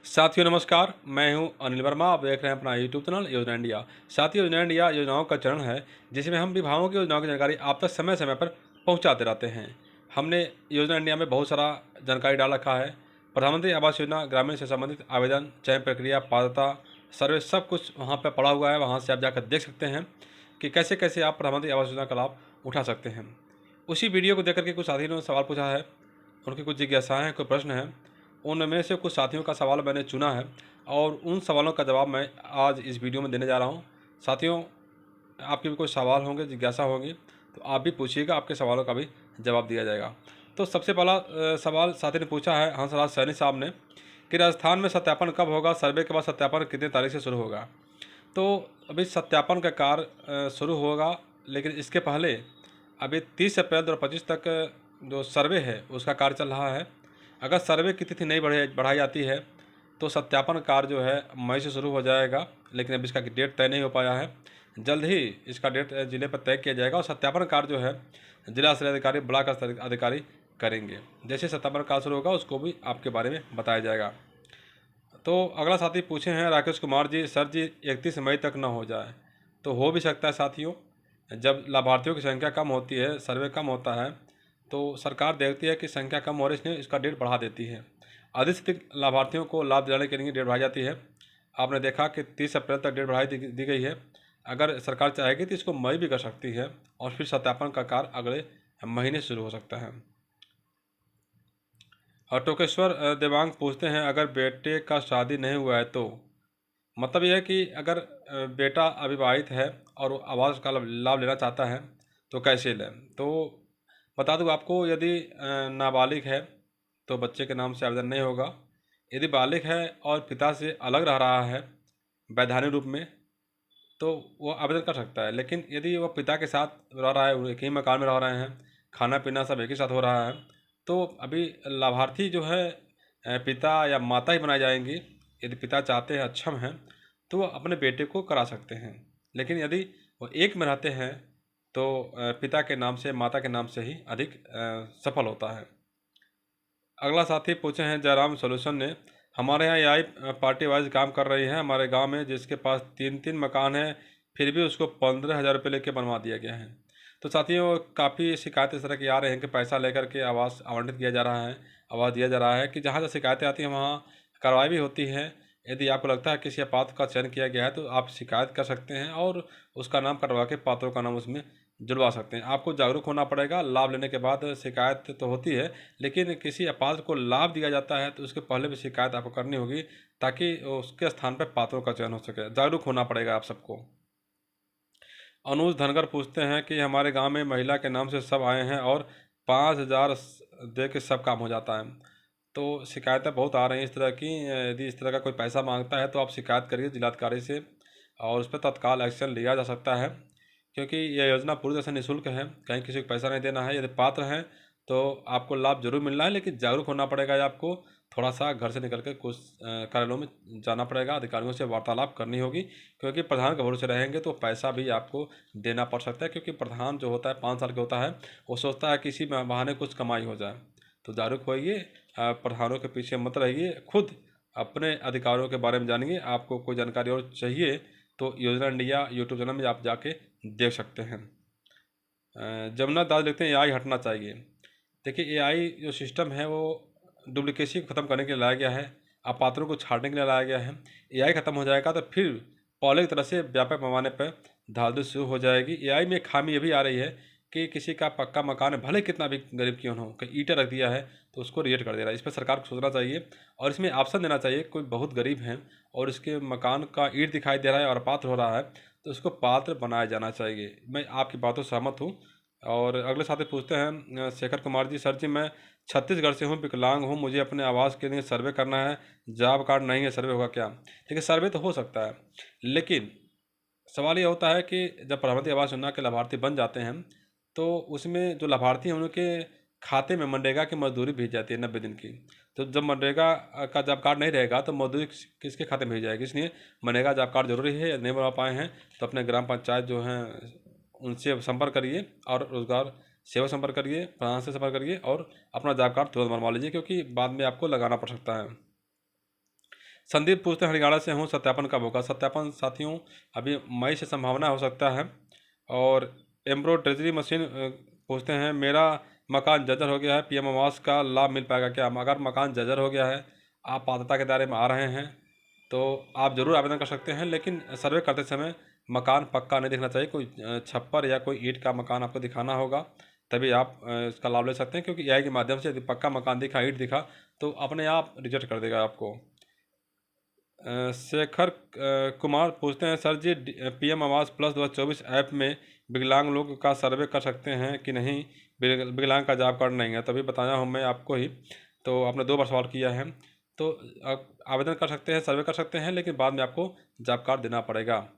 साथियों नमस्कार, मैं हूं अनिल वर्मा। आप देख रहे हैं अपना यूट्यूब चैनल योजना इंडिया। साथियों, योजना इंडिया योजनाओं का चरण है जिसमें हम विभागों की योजनाओं की जानकारी आप तक समय समय पर पहुंचाते रहते हैं। हमने योजना इंडिया में बहुत सारा जानकारी डाल रखा है। प्रधानमंत्री आवास योजना ग्रामीण से संबंधित आवेदन, चयन प्रक्रिया, पात्रता, सर्वे सब कुछ वहाँ पर पड़ा हुआ है। वहाँ से आप जाकर देख सकते हैं कि कैसे कैसे आप प्रधानमंत्री आवास योजना का लाभ उठा सकते हैं। उसी वीडियो को देख करके कुछ साथियों ने सवाल पूछा है, उनकी कुछ जिज्ञासाएँ हैं, कोई प्रश्न है। उनमें से कुछ साथियों का सवाल मैंने चुना है और उन सवालों का जवाब मैं आज इस वीडियो में देने जा रहा हूं। साथियों, आपके भी कोई सवाल होंगे, जिज्ञासा होगी तो आप भी पूछिएगा, आपके सवालों का भी जवाब दिया जाएगा। तो सबसे पहला सवाल साथी ने पूछा है हंसराज सैनी साहब ने कि राजस्थान में सत्यापन कब होगा, सर्वे के बाद सत्यापन कितनी तारीख से शुरू होगा। तो अभी सत्यापन का कार्य शुरू होगा, लेकिन इसके पहले अभी 30 अप्रैल 2025 तक जो सर्वे है उसका कार्य चल रहा है। अगर सर्वे की तिथि नहीं बढ़ाई जाती है तो सत्यापन कार्य जो है मई से शुरू हो जाएगा, लेकिन अभी इसका डेट तय नहीं हो पाया है। जल्द ही इसका डेट जिले पर तय किया जाएगा और सत्यापन कार्य जो है जिला स्तरीय अधिकारी, ब्लॉक स्तरीय अधिकारी करेंगे। जैसे सत्यापन कार्य शुरू होगा उसको भी आपके बारे में बताया जाएगा। तो अगला साथी पूछे हैं राकेश कुमार जी, सर जी 31 मई तक ना हो जाए तो हो भी सकता है साथियों। जब लाभार्थियों की संख्या कम होती है, सर्वे कम होता है, तो सरकार देखती है कि संख्या कम हो रही है, इसलिए इसका डेट बढ़ा देती है। अधिक से अधिक लाभार्थियों को लाभ दिलाने के लिए डेट बढ़ाई जाती है। आपने देखा कि 30 अप्रैल तक डेट बढ़ाई दी गई है। अगर सरकार चाहेगी तो इसको मई भी कर सकती है और फिर सत्यापन का कार्य अगले महीने शुरू हो सकता है। और टोकेश्वर देवांग पूछते हैं अगर बेटे का शादी नहीं हुआ है तो मतलब यह है कि अगर बेटा अविवाहित है और वो आवास का लाभ लेना चाहता है तो कैसे लें। तो बता दूं आपको, यदि नाबालिग है तो बच्चे के नाम से आवेदन नहीं होगा। यदि बालिग है और पिता से अलग रह रहा है वैधानिक रूप में तो वो आवेदन कर सकता है। लेकिन यदि वो पिता के साथ रह रहा है, वो एक ही मकान में रह रहे हैं, खाना पीना सब एक ही साथ हो रहा है, तो अभी लाभार्थी जो है पिता या माता ही बनाई जाएंगी। यदि पिता चाहते हैं, अक्षम हैं, तो वो अपने बेटे को करा सकते हैं। लेकिन यदि वो एक में रहते हैं तो पिता के नाम से, माता के नाम से ही अधिक सफल होता है। अगला साथी पूछे हैं जयराम सोल्यूशन ने, हमारे यहाँ एआई पार्टी वाइज काम कर रही है हमारे गांव में, जिसके पास 3-3 मकान है, फिर भी उसको 15,000 रुपये लेके बनवा दिया गया है। तो साथियों, काफ़ी शिकायत इस तरह की आ रही हैं कि पैसा लेकर के आवास आवंटित किया जा रहा है, आवास दिया जा रहा है, कि जहाँ से शिकायतें आती हैं वहाँ कार्रवाई भी होती है। यदि आपको लगता है किसी पात्र का चयन किया गया है तो आप शिकायत कर सकते हैं और उसका नाम कटवा के पात्रों का नाम उसमें जुड़वा सकते हैं। आपको जागरूक होना पड़ेगा। लाभ लेने के बाद शिकायत तो होती है, लेकिन किसी अपात्र को लाभ दिया जाता है तो उसके पहले भी शिकायत आपको करनी होगी ताकि उसके स्थान पर पात्रों का चयन हो सके। जागरूक होना पड़ेगा आप सबको। अनुज धनगर पूछते हैं कि हमारे गांव में महिला के नाम से सब आए हैं और 5,000 दे के सब काम हो जाता है। तो शिकायतें बहुत आ रही हैं इस तरह की। यदि इस तरह का कोई पैसा मांगता है तो आप शिकायत करिए जिलाधिकारी से और उस पर तत्काल एक्शन लिया जा सकता है, क्योंकि यह योजना पूरी तरह से निःशुल्क है। कहीं किसी को पैसा नहीं देना है। यदि पात्र हैं तो आपको लाभ जरूर मिलना है, लेकिन जागरूक होना पड़ेगा। या आपको थोड़ा सा घर से निकल कर कुछ कार्यालयों में जाना पड़ेगा, अधिकारियों से वार्तालाप करनी होगी, क्योंकि प्रधान के भरोसे रहेंगे तो पैसा भी आपको देना पड़ सकता है। क्योंकि प्रधान जो होता है 5 साल का होता है, वो सोचता है कि इसी बहाने कुछ कमाई हो जाए। तो जागरूक होइए, प्रधानों के पीछे मत रहिए, खुद अपने अधिकारों के बारे में जानिए। आपको कोई जानकारी और चाहिए तो योजना इंडिया यूट्यूब चैनल में आप जाके देख सकते हैं। जमुना दास लिखते हैं एआई हटना चाहिए। देखिए, एआई जो सिस्टम है वो डुप्लीकेसी को ख़त्म करने के लिए लाया गया है, अपात्रों को छांटने के लिए लाया गया है। एआई ख़त्म हो जाएगा तो फिर पहले की तरह से व्यापक पैमाने पर धांधली शुरू हो जाएगी। एआई में एक खामी ये भी आ रही है कि किसी का पक्का मकान है, भले कितना भी गरीब क्यों न हो, कहीं ईंटें रख दिया है तो उसको रिजेक्ट कर दे रहा है। इस पर सरकार को सोचना चाहिए और इसमें ऑप्शन देना चाहिए। कोई बहुत गरीब हैं और इसके मकान का ईंट दिखाई दे रहा है और अपात्र हो रहा है तो उसको पात्र बनाया जाना चाहिए। मैं आपकी बातों से सहमत हूँ। और अगले साथी पूछते हैं शेखर कुमार जी, सर जी मैं छत्तीसगढ़ से हूँ, विकलांग हूँ, मुझे अपने आवास के लिए सर्वे करना है, जॉब कार्ड नहीं है, सर्वे होगा क्या। देखिए, सर्वे तो हो सकता है, लेकिन सवाल ये होता है कि जब प्रधानमंत्री आवास योजना के लाभार्थी बन जाते हैं तो उसमें जो लाभार्थी हैं उनके खाते में मनरेगा की मजदूरी भेज जाती है 90 दिन की। तो जब मनरेगा का जॉब कार्ड नहीं रहेगा तो मजदूरी किसके खाते में भेज जाएगी। इसलिए मनरेगा जॉब कार्ड जरूरी है। नहीं बना पाए हैं तो अपने ग्राम पंचायत जो हैं उनसे संपर्क करिए और रोजगार सेवा संपर्क करिए, प्रधान से संपर्क करिए और अपना जॉब कार्ड तुरंत बनवा लीजिए, क्योंकि बाद में आपको लगाना पड़ सकता है। संदीप पूछते हैं हरियाणा से हूँ, सत्यापन कब होगा? सत्यापन साथियों अभी मई से संभावना हो सकता है। और एम्ब्रॉयडरी मशीन पूछते हैं मेरा मकान जर्जर हो गया है, पीएम आवास का लाभ मिल पाएगा क्या? अगर मकान जर्जर हो गया है, आप पात्रता के दायरे में आ रहे हैं, तो आप ज़रूर आवेदन कर सकते हैं, लेकिन सर्वे करते समय मकान पक्का नहीं दिखना चाहिए। कोई छप्पर या कोई ईंट का मकान आपको दिखाना होगा, तभी आप इसका लाभ ले सकते हैं। क्योंकि एआई के माध्यम से यदि पक्का मकान दिखा, ईंट दिखा, तो अपने आप रिजेक्ट कर देगा आपको। शेखर कुमार पूछते हैं सर जी, पीएम आवास प्लस 2024 ऐप में विकलांग लोग का सर्वे कर सकते हैं कि नहीं? विकलांग का जॉब कार्ड नहीं है, तभी बताया हूँ मैं आपको ही। तो आपने 2 बार सवाल किया है, तो आप आवेदन कर सकते हैं, सर्वे कर सकते हैं, लेकिन बाद में आपको जॉब कार्ड देना पड़ेगा।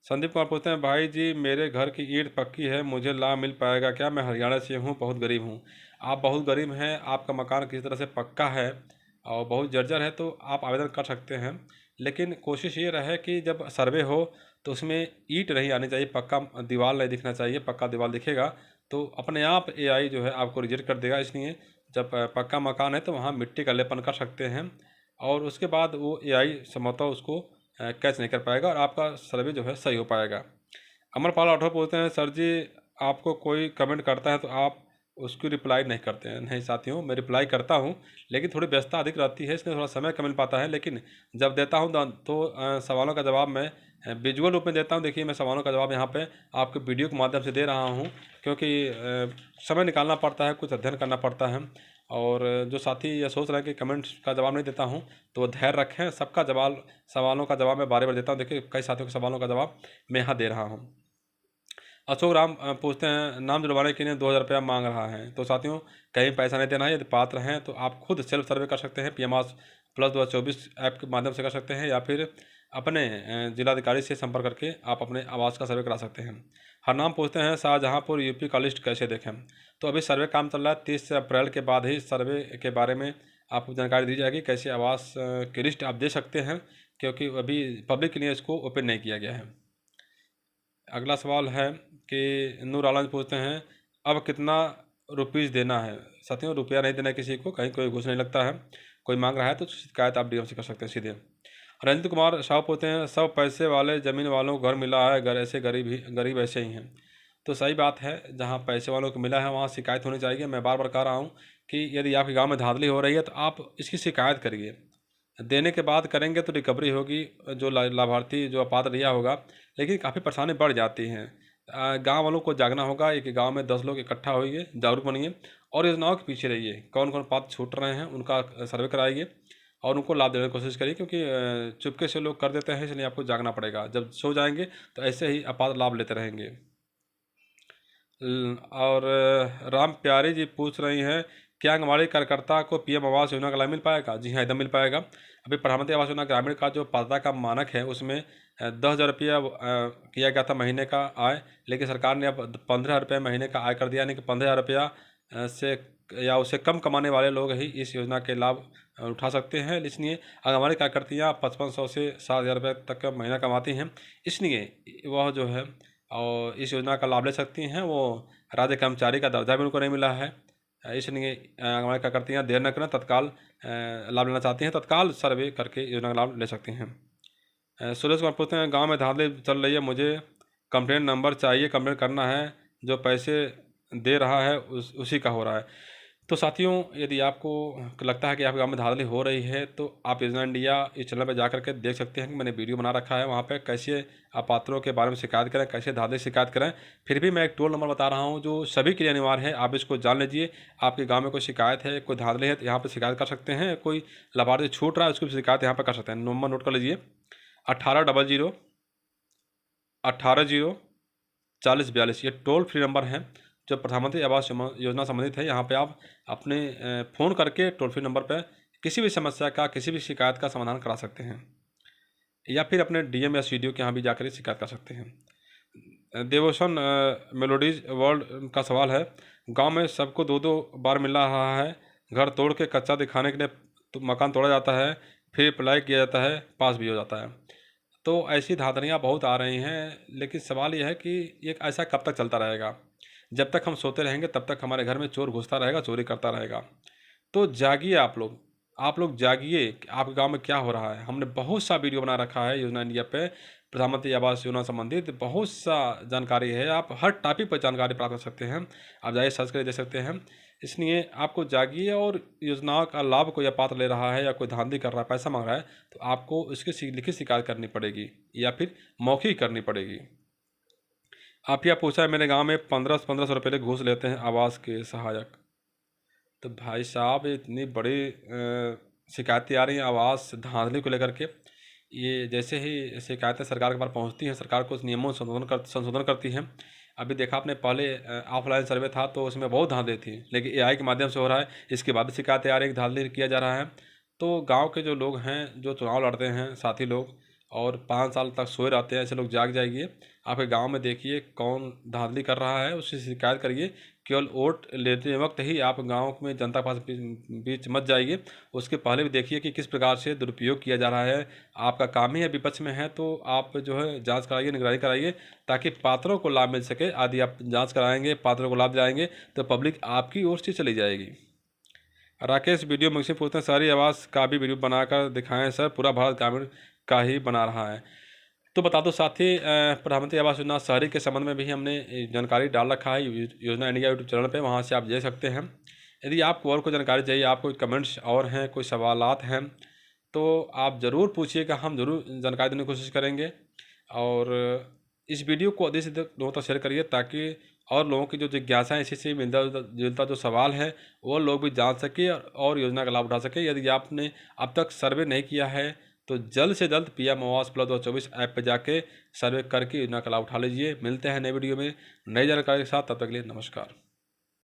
संदीप कुमार पूछते हैं भाई जी, मेरे घर की ईंट पक्की है, मुझे लाभ मिल पाएगा क्या? मैं हरियाणा से हूँ, बहुत गरीब हूँ। आप बहुत गरीब हैं, आपका मकान किसी तरह से पक्का है और बहुत जर्जर है, तो आप आवेदन कर सकते हैं। लेकिन कोशिश ये रहे कि जब सर्वे हो तो उसमें ईंट नहीं आनी चाहिए, पक्का दीवार नहीं दिखना चाहिए। पक्का दीवार दिखेगा तो अपने आप एआई जो है आपको रिजेक्ट कर देगा। इसलिए जब पक्का मकान है तो वहाँ मिट्टी का लेपन कर सकते हैं, और उसके बाद वो एआई संभवतः उसको कैच नहीं कर पाएगा और आपका सर्वे जो है सही हो पाएगा। अमरपाल राठौर पूछते हैं सर जी, आपको कोई कमेंट करता है तो आप उसकी रिप्लाई नहीं करते हैं? नहीं साथियों, मैं रिप्लाई करता हूं, लेकिन थोड़ी व्यस्तता अधिक रहती है, इसलिए थोड़ा समय कम मिल पाता है। लेकिन जब देता हूं तो सवालों का जवाब मैं विजुअल रूप में देता हूं। देखिए, मैं सवालों का जवाब यहाँ पे आपके वीडियो के माध्यम से दे रहा हूँ, क्योंकि समय निकालना पड़ता है, कुछ अध्ययन करना पड़ता है। और जो साथी ये सोच रहे हैं कि कमेंट्स का जवाब नहीं देता हूँ, तो वो धैर्य रखें, सबका जवाब, सवालों का जवाब मैं बार बार देता हूँ। देखिए, कई साथियों के सवालों का जवाब मैं यहाँ दे रहा हूँ। अशोक राम पूछते हैं नाम जुड़वाने के लिए 2,000 रुपया मांग रहा है। तो साथियों, कहीं पैसा नहीं देना है। यदि पात्र हैं तो आप खुद सेल्फ सर्वे कर सकते हैं, पीएम आवास प्लस 2024 ऐप के माध्यम से कर सकते हैं, या फिर अपने जिलाधिकारी से संपर्क करके आप अपने आवास का सर्वे करा सकते हैं। हर नाम पूछते हैं शाहजहाँपुर यूपी का लिस्ट कैसे देखें? तो अभी सर्वे काम चल रहा है, 30 अप्रैल के बाद ही सर्वे के बारे में आपको जानकारी दी जाएगी, कैसे आवास की लिस्ट आप दे सकते हैं, क्योंकि अभी पब्लिक के लिए इसको ओपन नहीं किया गया है। अगला सवाल है कि नूर आलम पूछते हैं अब कितना रुपीज़ देना है? साथियों, रुपया नहीं देना है किसी को, कहीं कोई घूस नहीं लगता है। कोई मांग रहा है तो शिकायत आप डीएम से कर सकते हैं सीधे। रंजित कुमार साहब पूछते हैं सब पैसे वाले ज़मीन वालों को घर मिला है, घर ऐसे गरीब ऐसे ही हैं। तो सही बात है, जहाँ पैसे वालों को मिला है वहाँ शिकायत होनी चाहिए। मैं बार बार कह रहा हूँ कि यदि आपके गाँव में धांधली हो रही है तो आप इसकी शिकायत करिए। देने के बाद करेंगे तो रिकवरी होगी, जो लाभार्थी जो अपात्र लिया होगा। लेकिन काफ़ी परेशानी बढ़ जाती हैं। गांव वालों को जागना होगा, एक गांव में 10 लोग इकट्ठा होइए, जागरूक बनिए और योजनाओं के पीछे रहिए। कौन कौन पात्र छूट रहे हैं उनका सर्वे कराइए और उनको लाभ देने की कोशिश करिए, क्योंकि चुपके से लोग कर देते हैं, इसलिए आपको जागना पड़ेगा। जब सो जाएंगे तो ऐसे ही अपात्र लाभ लेते रहेंगे। और राम प्यारी जी पूछ रही हैं क्या आंगनबाड़ी कार्यकर्ता को पीएम आवास योजना का लाभ मिल पाएगा? जी हाँ, एकदम मिल पाएगा। अभी प्रधानमंत्री आवास योजना ग्रामीण का जो पात्रता का मानक है उसमें 10,000 रुपया किया गया था महीने का आय, लेकिन सरकार ने अब 15,000 रुपये महीने का आय कर दिया। यानी कि 15,000 रुपया से या उससे कम कमाने वाले लोग ही इस योजना के लाभ उठा सकते हैं। इसलिए आंगनबाड़ी कार्यकर्तियाँ 5500 से 7,000 रुपये तक का महीना कमाती हैं, इसलिए वह जो है और इस योजना का लाभ ले सकती हैं। वो राज्य कर्मचारी का दर्जा भी उनको नहीं मिला है, इसलिए आंगनबाड़ी कार्यकर्तियाँ देर न करें, तत्काल लाभ लेना चाहती हैं, तत्काल सर्वे करके योजना का लाभ ले सकती हैं। सुरेश कुमार पूछते हैं गांव में धांधली चल रही है, मुझे कंप्लेंट नंबर चाहिए, कंप्लेंट करना है, जो पैसे दे रहा है उसी का हो रहा है। तो साथियों, यदि आपको लगता है कि आपके गांव में धांधली हो रही है तो आप योजना इंडिया इस चैनल पर जा करके देख सकते हैं कि मैंने वीडियो बना रखा है, वहाँ पे कैसे अपात्रों के बारे में शिकायत करें, कैसे धांधली शिकायत करें। फिर भी मैं एक टोल नंबर बता रहा हूँ जो सभी के लिए अनिवार्य है, आप इसको जान लीजिए। आपके गाँव में कोई शिकायत है, कोई धांधली है तो यहाँ पर शिकायत कर सकते हैं। कोई लाभार्थी छूट रहा है उसकी भी शिकायत यहाँ पर कर सकते हैं। नंबर नोट कर लीजिए 1800 1840 ये टोल फ्री नंबर है जो प्रधानमंत्री आवास योजना संबंधित है। यहाँ पे आप अपने फ़ोन करके टोल फ्री नंबर पे किसी भी समस्या का, किसी भी शिकायत का समाधान करा सकते हैं, या फिर अपने डीएम या सीडीओ के यहाँ भी जाकर शिकायत कर सकते हैं। देवोशन मेलोडीज वर्ल्ड का सवाल है गांव में सबको 2-2 बार मिल रहा है, घर तोड़ के कच्चा दिखाने के लिए तो मकान तोड़ा जाता है, फिर अप्लाई किया जाता है, पास भी हो जाता है। तो ऐसी धांधलियाँ बहुत आ रही हैं, लेकिन सवाल यह है कि ये ऐसा कब तक चलता रहेगा? जब तक हम सोते रहेंगे तब तक हमारे घर में चोर घुसता रहेगा, चोरी करता रहेगा। तो जागिए आप लोग, आप लोग जागिए कि आपके गांव में क्या हो रहा है। हमने बहुत सा वीडियो बना रखा है योजना इंडिया पे, प्रधानमंत्री आवास योजना संबंधित बहुत सा जानकारी है। आप हर टॉपिक पर जानकारी प्राप्त कर सकते हैं, आप जाइए सर्च करके दे सकते हैं। इसलिए आपको जागिए, और योजनाओं का लाभ कोई अपात्र ले रहा है या कोई धांधली कर रहा है, पैसा मांग रहा है, तो आपको उसकी लिखित शिकायत करनी पड़ेगी या फिर मौखिक करनी पड़ेगी। आप क्या पूछा है, मेरे गांव में 1500 रुपये घूस लेते हैं आवास के सहायक। तो भाई साहब, ये इतनी बड़ी शिकायतें आ रही हैं आवास धांधली को लेकर के। ये जैसे ही शिकायतें सरकार के पास पहुंचती हैं, सरकार को उस नियमों में संशोधन करती है। अभी देखा आपने, पहले ऑफलाइन सर्वे था तो उसमें बहुत धांधली थी, लेकिन एआई के माध्यम से हो रहा है। इसके बाद शिकायतें आ रही है कि धांधली किया जा रहा है। तो गांव के जो लोग हैं, जो चुनाव लड़ते हैं साथी लोग, और 5 साल तक सोए रहते हैं, ऐसे लोग जाग जाइए। आपके गांव में देखिए कौन धांधली कर रहा है, उससे शिकायत करिए। केवल वोट लेते वक्त ही आप गांव में जनता के पास बीच मत जाइए, उसके पहले भी देखिए कि किस प्रकार से दुरुपयोग किया जा रहा है। आपका काम ही है, विपक्ष में है तो आप जो है जांच कराइए, निगरानी कराइए, ताकि पात्रों को लाभ मिल सके। आदि आप जांच कराएंगे, पात्रों को लाभ दिलाएंगे, तो पब्लिक आपकी ओर से चली जाएगी। राकेश वीडियो मुझसे पूछते हैं, शहरी आवास का भी वीडियो बनाकर दिखाएं सर, पूरा भारत ग्रामीण का ही बना रहा है। तो बता दो साथी, प्रधानमंत्री आवास योजना शहरी के संबंध में भी हमने जानकारी डाल रखा है योजना इंडिया यूट्यूब चैनल पे, वहाँ से आप देख सकते हैं। यदि आपको और कोई जानकारी चाहिए, आपको कमेंट्स और हैं, कोई सवालात हैं, तो आप ज़रूर पूछिएगा, हम ज़रूर जानकारी देने की कोशिश करेंगे। और इस वीडियो को अधिक से अधिक लोगों तक शेयर करिए, ताकि और लोगों की जो जिज्ञासा इसी से मिलता जुलता जो सवाल है, वो लोग भी जान सके और योजना का लाभ उठा सके। यदि आपने अब तक सर्वे नहीं किया है, तो जल्द से जल्द पीएम आवास प्लस 2024 ऐप पे जाके सर्वे करके योजना का लाभ उठा लीजिए। मिलते हैं नए वीडियो में नई जानकारी के साथ, तब तक के लिए नमस्कार।